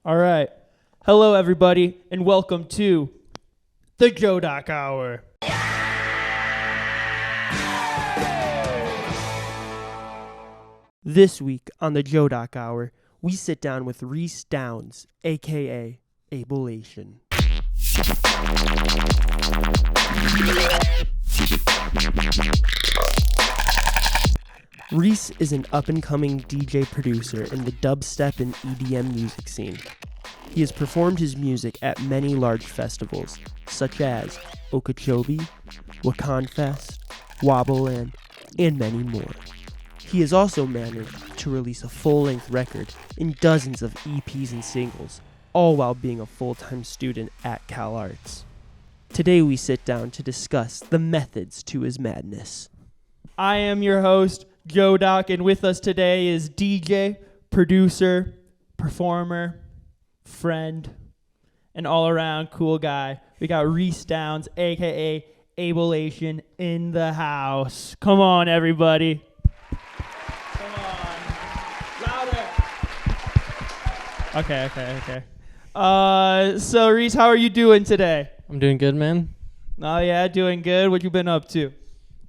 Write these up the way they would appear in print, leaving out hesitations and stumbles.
All right. Hello, everybody, and welcome to the JoeDock Hour. This week on the JoeDock Hour, we sit down with Reese Downs, a.k.a. Abelation. Reese is an up-and-coming DJ producer in the dubstep and EDM music scene. He has performed his music at many large festivals, such as Okeechobee, WaconFest, Wobbleland, and many more. He has also managed to release a full-length record and dozens of EPs and singles, all while being a full-time student at Cal Arts. Today we sit down to discuss the methods to his madness. I am your host, JoeDock, and with us today is DJ, producer, performer, friend, and all-around cool guy. We got Reese Downs, a.k.a. Abelation, in the house. Come on, everybody. Come on. Louder. Okay. So, Reese, how are you doing today? I'm doing good, man. Oh, yeah, doing good. What you been up to?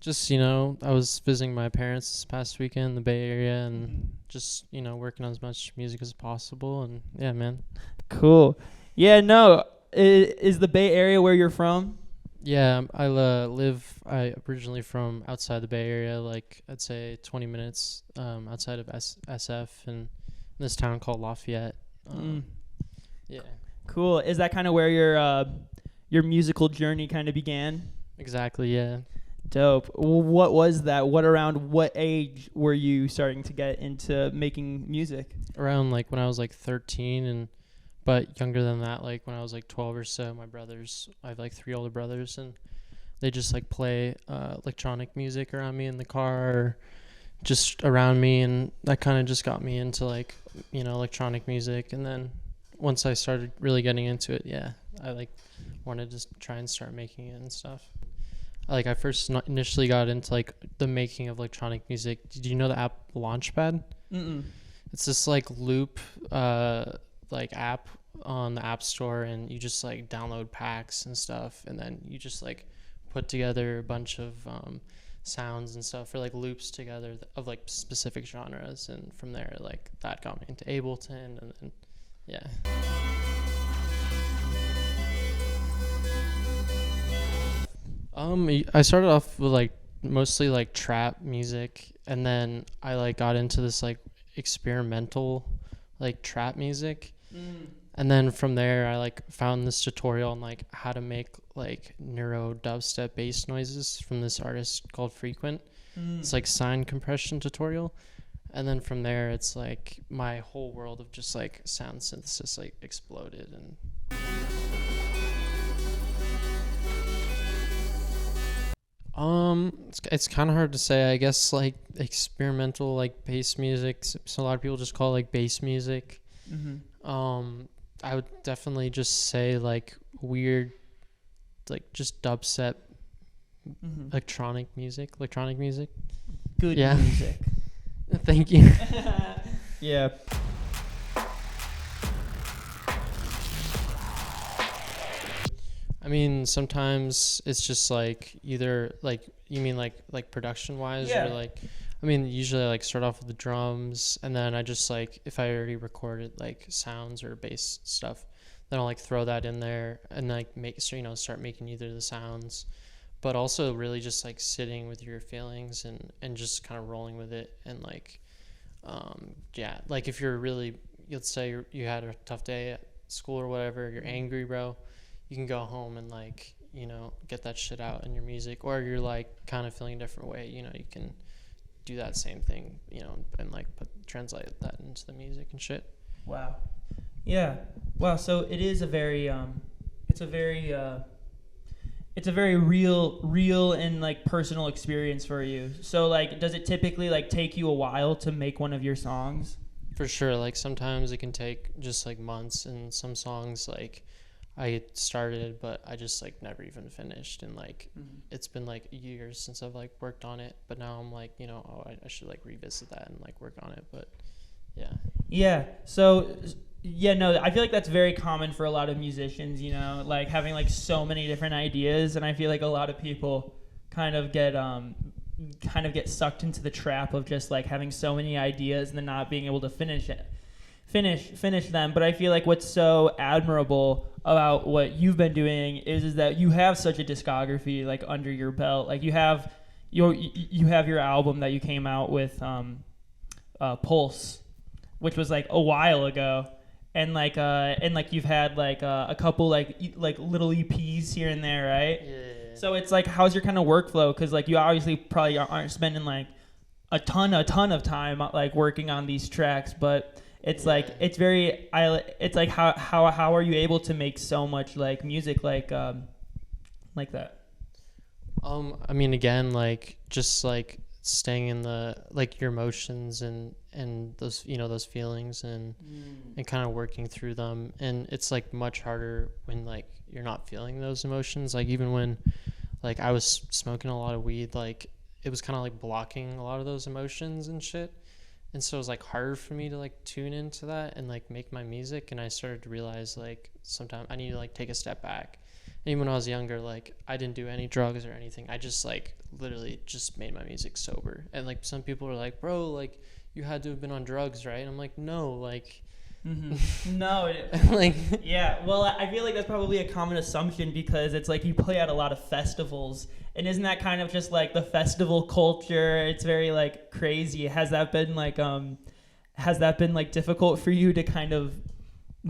Just, I was visiting my parents this past weekend in the Bay Area and just, working on as much music as possible. And, yeah, man. Cool. Yeah, no. Is the Bay Area where you're from? Yeah, I originally from outside the Bay Area, like, I'd say 20 minutes outside of SF in this town called Lafayette. Yeah. Cool. Is that kind of where your musical journey kind of began? Exactly, yeah. Dope. What was that? Around what age were you starting to get into making music? Around like when I was like 13 but younger than that, like when I was like 12 or so, I have like 3 older brothers, and they just like play electronic music around me in the car or just around me, and that kind of just got me into like, electronic music. And then once I started really getting into it, yeah, I like wanted to try and start making it and stuff. Like I first initially got into like the making of electronic music. Did you know the app Launchpad? Mm-mm. It's this like loop like app on the App Store, and you just like download packs and stuff, and then you just like put together a bunch of sounds and stuff, or like loops together of like specific genres, and from there like that got me into Ableton, and then yeah. I started off with like mostly like trap music, and then I like got into this like experimental like trap music. And then from there I like found this tutorial on like how to make like neuro dubstep bass noises from this artist called Frequent. It's like sine compression tutorial. And then from there it's like my whole world of just like sound synthesis like exploded. And it's kind of hard to say. I guess like experimental like bass music, so a lot of people just call it like bass music. I would definitely just say like weird, like just dubstep, electronic music. Good yeah. music. Thank you. Yeah. I mean, sometimes it's just like either like, you mean like production wise, yeah. Or like, I mean, usually I like start off with the drums, and then I just like, if I already recorded like sounds or bass stuff, then I'll like throw that in there and like start making either the sounds, but also really just like sitting with your feelings and just kind of rolling with it. And like, yeah, like if you're really, let's say you had a tough day at school or whatever, you're angry, bro, you can go home and like, get that shit out in your music. Or you're like kind of feeling a different way, you can do that same thing, and like translate that into the music and shit. Wow. Yeah. Wow. So it is a very it's a very real and like personal experience for you. So like, does it typically like take you a while to make one of your songs? For sure. Like sometimes it can take just like months, and some songs like I started, but I just like never even finished. And like, it's been like years since I've like worked on it, but now I'm like, I should like revisit that and like work on it. But yeah. Yeah. So Yeah, no, I feel like that's very common for a lot of musicians, like having like so many different ideas, and I feel like a lot of people kind of get sucked into the trap of just like having so many ideas and then not being able to finish them. But I feel like what's so admirable about what you've been doing is that you have such a discography like under your belt. Like you have your album that you came out with, Pulse, which was like a while ago, and like you've had like a couple like little EPs here and there, right? Yeah. So it's like, how's your kind of workflow? Because like you obviously probably aren't spending like a ton of time like working on these tracks, but it's like it's like how are you able to make so much like music like that? I mean, again, like just like staying in the like your emotions and those those feelings and kind of working through them. And it's like much harder when like you're not feeling those emotions. Like even when like I was smoking a lot of weed, like it was kind of like blocking a lot of those emotions and shit. And so it was like harder for me to like tune into that and like make my music. And I started to realize like sometimes I need to like take a step back. And even when I was younger, like I didn't do any drugs or anything. I just like literally just made my music sober. And like some people are like, bro, like you had to have been on drugs, right? And I'm like, no, like no, like yeah. Well, I feel like that's probably a common assumption because it's like you play at a lot of festivals, and isn't that kind of just like the festival culture? It's very like crazy. Has that been like difficult for you to kind of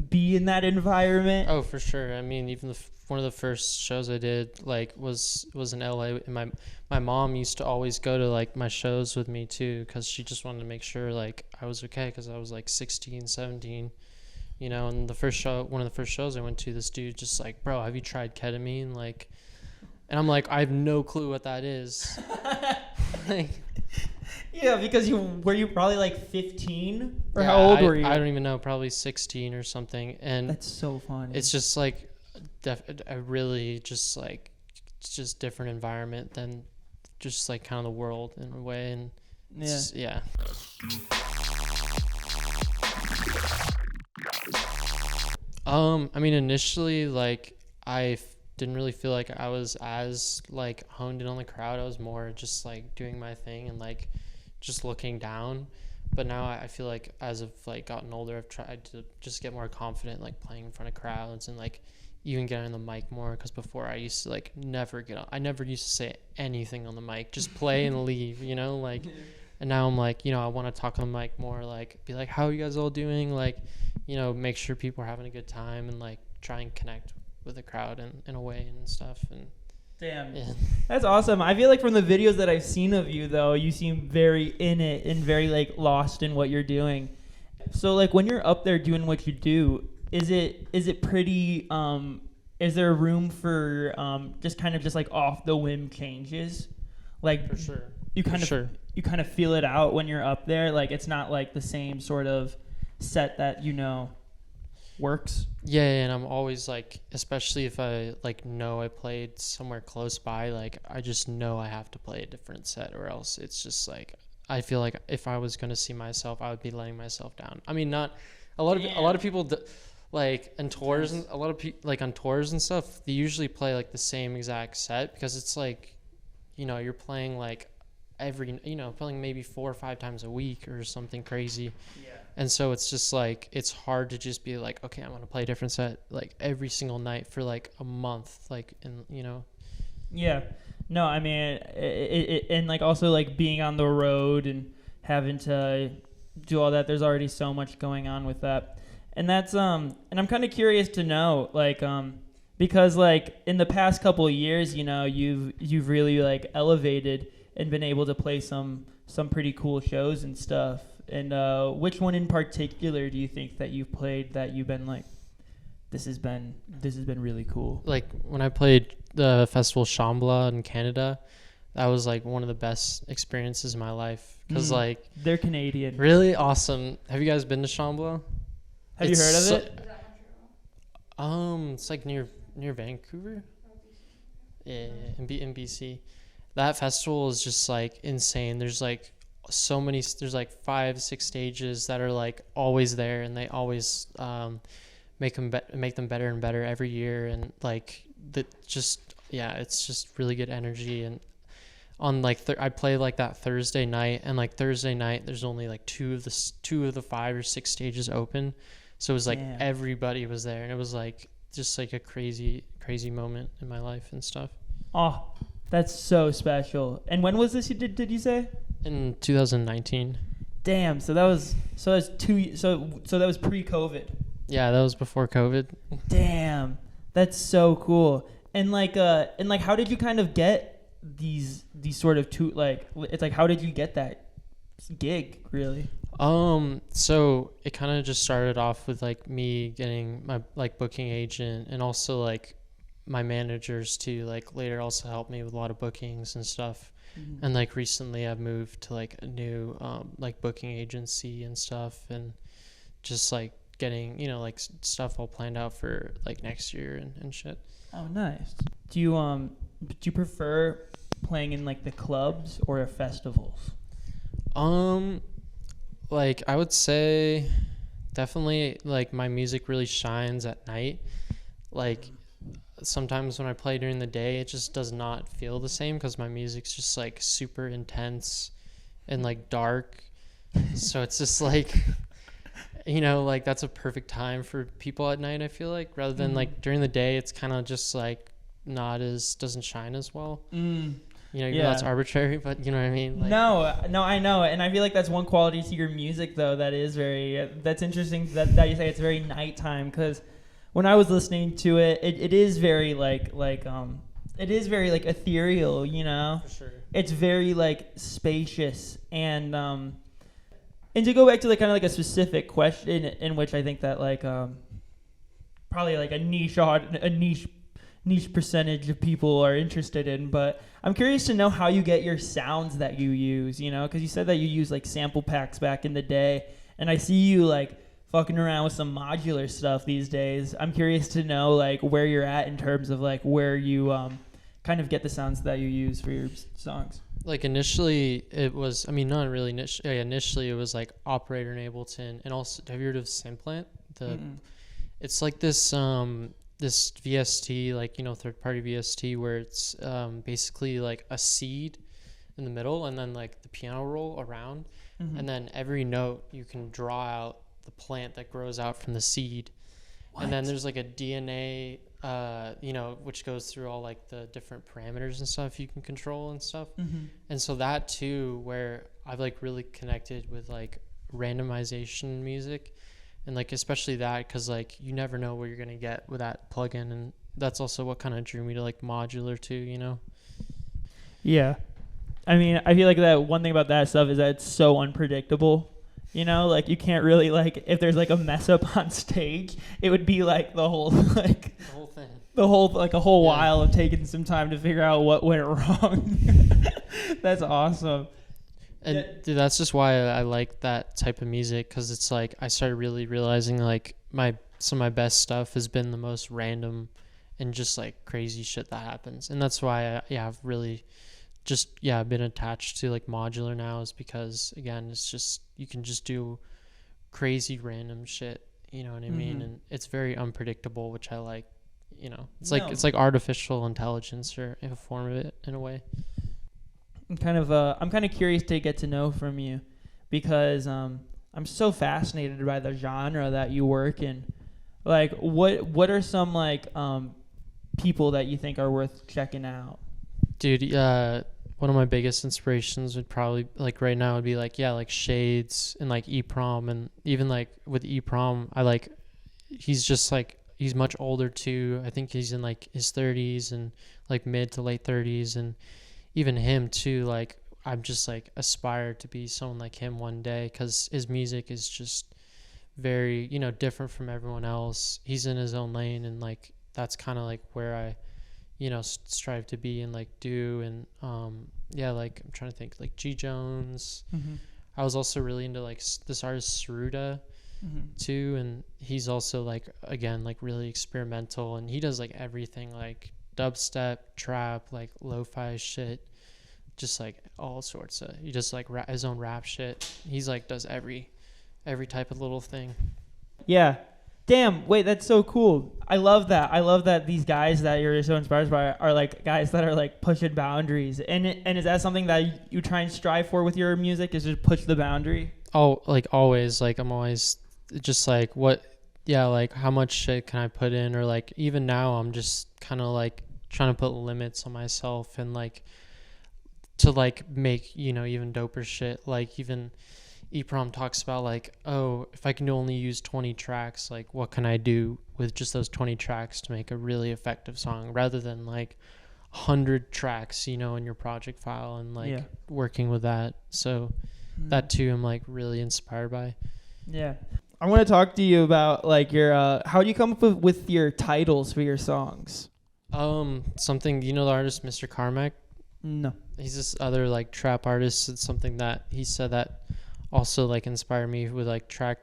be in that environment? Oh, for sure. I mean, even one of the first shows I did like was in LA, and my mom used to always go to like my shows with me too, because she just wanted to make sure like I was okay, because I was like 16, 17, and one of the first shows I went to, this dude just like, bro, have you tried ketamine? Like, and I'm like, I have no clue what that is. Like, yeah, because were you probably like 15, or yeah, how old were you? I don't even know, probably 16 or something. And that's so funny. it's just like a really just like just different environment than just like kind of the world in a way. And yeah. I mean, initially, like I didn't really feel like I was as like honed in on the crowd. I was more just like doing my thing and like just looking down. But now I feel like as I've like gotten older, I've tried to just get more confident like playing in front of crowds and like even get on the mic more, because before I used to like never get on. I never used to say anything on the mic, just play and leave, like. And now I'm like, I want to talk on the mic more, like be like, how are you guys all doing? Like, make sure people are having a good time and like try and connect with the crowd in a way and stuff. And damn, yeah. That's awesome. I feel like from the videos that I've seen of you though, you seem very in it and very like lost in what you're doing. So like when you're up there doing what you do, is it pretty is there room for just kind of just like off the whim changes? Like For sure. You kind of feel it out when you're up there. Like it's not like the same sort of set that works. Yeah, and I'm always like, especially if I like know I played somewhere close by, like I just know I have to play a different set, or else it's just like I feel like if I was gonna see myself, I would be letting myself down. I mean, not a lot of people like on tours, and a lot of people like on tours and stuff, they usually play like the same exact set, because it's like, you're playing like every, playing maybe 4 or 5 times a week or something crazy. Yeah. And so it's just like, it's hard to just be like, okay, I'm going to play a different set like every single night for like a month, like, and Yeah. No, I mean, and like also like being on the road and having to do all that, there's already so much going on with that. And that's, and I'm kind of curious to know, like, because like in the past couple of years, you've really like elevated and been able to play some pretty cool shows and stuff. And which one in particular do you think that you've played that you've been like, this has been really cool? Like when I played the festival Shambhala in Canada, that was like one of the best experiences in my life, because like they're Canadian. Really awesome. Have you guys been to Shambhala? Have you heard of it? It's like near Vancouver. Yeah, in BC. That festival is just like insane. There's like so many, there's like 5-6 stages that are like always there, and they always make them better and better every year. And like that, just yeah, it's just really good energy. And on like I play like that Thursday night, and like Thursday night there's only like two of the 5 or 6 stages open, so it was like Damn. everybody was there, and it was like just like a crazy moment in my life and stuff. Oh, that's so special. And when was this? Did you say? In 2019. Damn. So that was so that was pre-COVID. Yeah, that was before COVID. Damn, that's so cool. And like how did you kind of get these sort of it's like, how did you get that gig really? So it kind of just started off with like me getting my like booking agent, and also like my managers too, like later also helped me with a lot of bookings and stuff. Mm-hmm. And like recently I've moved to like a new like booking agency and stuff, and just like getting, you know, like stuff all planned out for like next year and shit. Oh, nice. Do you prefer playing in like the clubs or festivals? Like I would say definitely like my music really shines at night. Like sometimes when I play during the day, it just does not feel the same, because my music's just like super intense and like dark. So it's just like, you know, like that's a perfect time for people at night, I feel like, rather than like during the day. It's kind of just like doesn't shine as well. You know, that's arbitrary, but you know what I mean? Like, No, I know. And I feel like that's one quality to your music, though, that is that's interesting that you say it's very nighttime, because when I was listening to it, it is very it is very like ethereal, you know? for sure. It's very like spacious, and to go back to like kind of like a specific question in which I think that like probably like a niche percentage of people are interested in, but I'm curious to know how you get your sounds that you use, you know, because you said that you use like sample packs back in the day, and I see you like fucking around with some modular stuff these days. I'm curious to know like where you're at in terms of like where you kind of get the sounds that you use for your songs. Like initially it was, I mean, not really initially it was like Operator in Ableton, and also, have you heard of Simplant? It's like this this VST, like, you know, third party VST, where it's basically like a seed in the middle, and then like the piano roll around, and then every note you can draw out the plant that grows out from the seed. What? And then there's like a DNA you know, which goes through all like the different parameters and stuff you can control and stuff. And so that too, where I've like really connected with like randomization music, and like especially that, because like you never know what you're gonna get with that plugin, and that's also what kind of drew me to like modular too, you know? Yeah, I mean, I feel like that one thing about that stuff is that it's so unpredictable. You know, like you can't really like, if there's like a mess up on stage, it would be like the whole like The whole thing. The whole like a whole while of taking some time to figure out what went wrong. That's awesome. And dude, that's just why I like that type of music, because it's like I started really realizing like some of my best stuff has been the most random and just like crazy shit that happens. And that's why I've really just been attached to like modular now, is because again, it's just, you can just do crazy random shit, you know what I mean? And it's very unpredictable, which I like, you know. It's like artificial intelligence, or a form of it in a way. I'm kind of curious to get to know from you, because I'm so fascinated by the genre that you work in. Like what are some like people that you think are worth checking out? Dude, one of my biggest inspirations would probably, like right now, would be like like Shades and like Eprom. And even like with Eprom, I like, he's just like, he's much older too. I think he's in like his 30s and like mid to late 30s, and even him too, like I'm just like aspire to be someone like him one day, because his music is just very, you know, different from everyone else. He's in his own lane, and like that's kind of like where I, you know, strive to be and like do. And like I'm trying to think, like G Jones. I was also really into like this artist Saruda too, and he's also like, again, like really experimental, and he does like everything, like dubstep, trap, like lo-fi shit. just like all sorts of, he just like his own rap shit. He's like does every type of little thing. Yeah. Damn, wait, that's so cool. I love that. I love that these guys that you're so inspired by are like guys that are like pushing boundaries. And is that something that you try and strive for with your music, is just push the boundary? Oh, like always, like I'm always just like like how much shit can I put in, or like even now I'm just kind of like trying to put limits on myself and like to like make, even doper shit. Like even Eatman talks about like, oh, if I can only use 20 tracks, like what can I do with just those 20 tracks to make a really effective song, rather than like 100 tracks, in your project file, and like working with that. So that too, I'm like really inspired by. Yeah. I want to talk to you about like your, how do you come up with your titles for your songs? Something, the artist Mr. Carmack? No. He's this other like trap artist. It's something that he said that also like inspired me with like track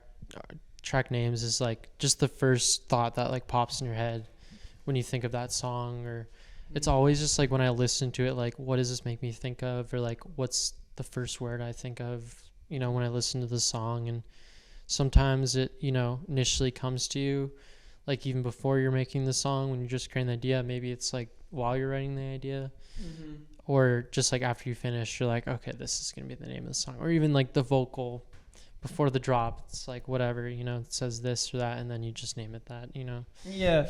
names, is like just the first thought that like pops in your head when you think of that song, or it's always just like when I listen to it, like what does this make me think of, or like what's the first word I think of, when I listen to the song. And sometimes it, initially comes to you like even before you're making the song, when you're just creating the idea. Maybe it's like while you're writing the idea, or just like after you finish, you're like, okay, this is gonna be the name of the song. Or even like the vocal before the drop, it's like whatever, it says this or that, and then you just name it that. Yeah.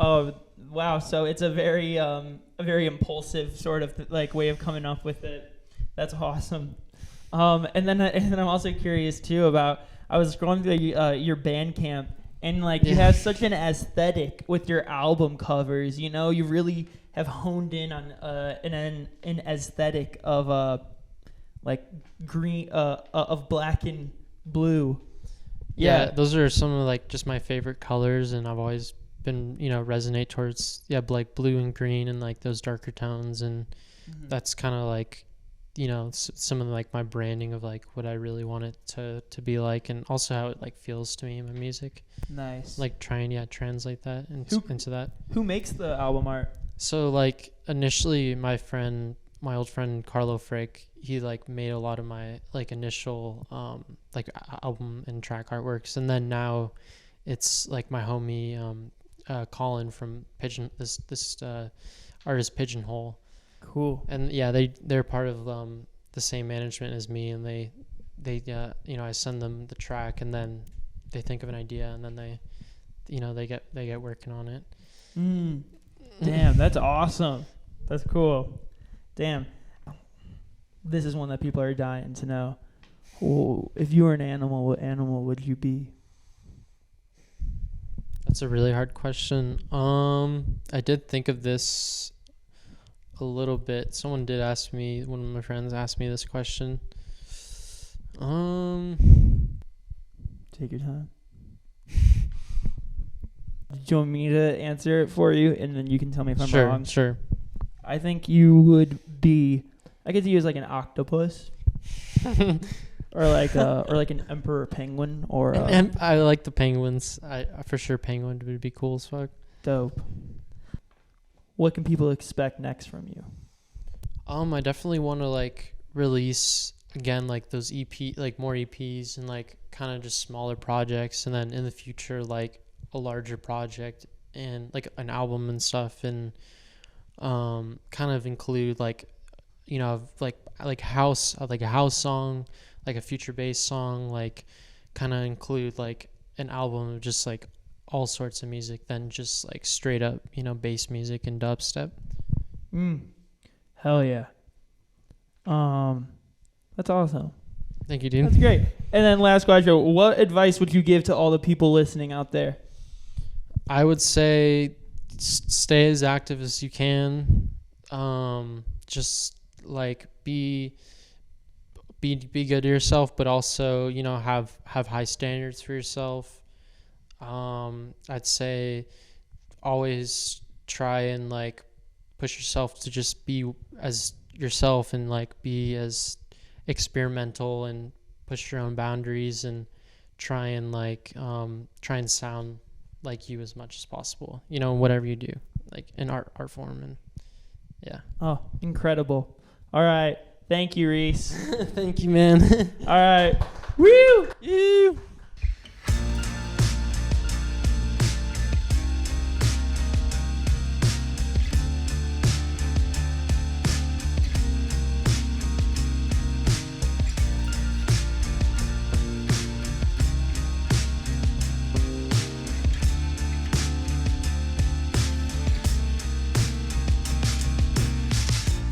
Oh wow. So it's a very impulsive sort of like way of coming up with it. That's awesome. And then I'm also curious too about, I was scrolling through your Bandcamp, and like you have such an aesthetic with your album covers. You really have honed in on an aesthetic of like green of black and blue. Yeah, those are some of like just my favorite colors, and I've always been resonate towards like blue and green and like those darker tones, and that's kind of like some of like my branding of like what I really want it to be like, and also how it like feels to me in my music. Nice. Like try and translate that into that. Who makes the album art? So like initially my old friend Carlo Frick, he like made a lot of my like initial like album and track artworks, and then now it's like my homie Colin from this artist Pigeonhole. Cool. And they're part of the same management as me, and they I send them the track, and then they think of an idea, and then they get working on it. Damn, that's awesome. That's cool. Damn. This is one that people are dying to know. Oh, if you were an animal, what animal would you be? That's a really hard question. I did think of this a little bit. One of my friends asked me this question. Take your time. Do you want me to answer it for you, and then you can tell me if I'm wrong? Sure. I think you would be, I get to use like an octopus, or like an emperor penguin, or I like the penguins. I for sure penguin would be cool as fuck. Dope. What can people expect next from you? I definitely want to like release again like those like more EPs, and like kind of just smaller projects, and then in the future like a larger project and like an album and stuff, and kind of include like like a house song, like a future bass song, like kind of include like an album of just like all sorts of music than just like straight up bass music and dubstep. Hell yeah. That's awesome. Thank you, dude. That's great. And then last question, what advice would you give to all the people listening out there? I would say stay as active as you can. Just like be good to yourself, but also have high standards for yourself. I'd say always try and like push yourself to just be as yourself, and like be as experimental and push your own boundaries, and try and sound like you as much as possible, whatever you do, like in art form. And yeah. Oh, incredible. All right. Thank you, Reese. Thank you, man. All right. Woo! You.